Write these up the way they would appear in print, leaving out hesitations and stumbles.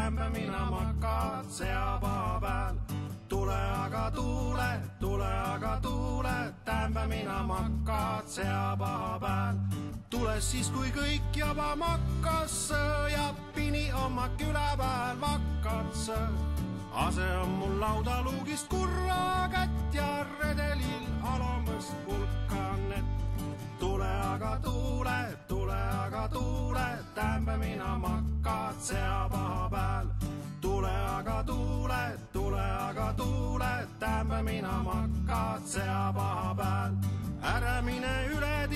tämbe mina makad seapaha peal. Tule aga tuule, tämbe mina makad seapaha peal. Tule siis, kui kõik juba makkas ja pini oma küla peal vakkas. Ase on mul laudaluugist kurva kätt ja redelil alamõst vulkanet. Tule aga tuule, tämbe mina makad seapaha peal. Tule aga tuule, tämbe mina makad seapaha peal. Ära mine üle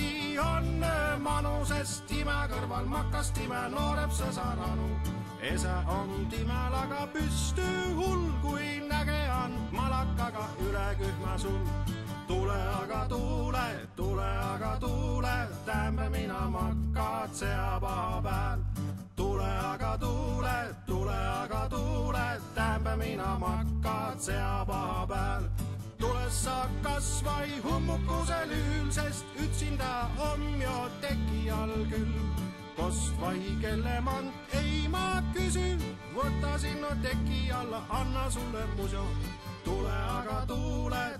on manusest time kõrval makas time nooreb sõsaranu. Ese on timel aga püstü hull, kui nägean malakaga üle kühma sul. Tule aga tuule, tämbe mina makad seapaha peal. Tule aga tuule, tämbe mina makad seapaha peal. Tule sa kas vai hummukuse lüül, sest ütsinda on jo teki all küll. Kost vai kelle mand ei ma küsi, võta sinna teki alla, anna sulle muso. Tule aga tuule,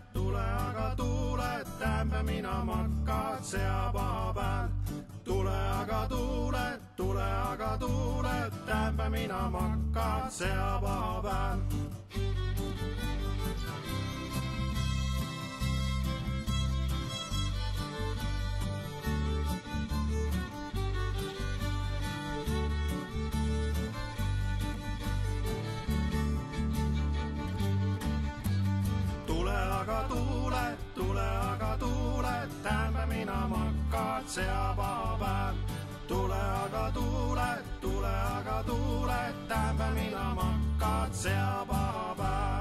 tämbe mina makad seapaha peal. Tule aga tuule, tämbe mina makad seapaha peal. Tule aga tuule, tämbe mina makad seapaha peal. Tule aga tuule, tämbe mina makad seapaha peal.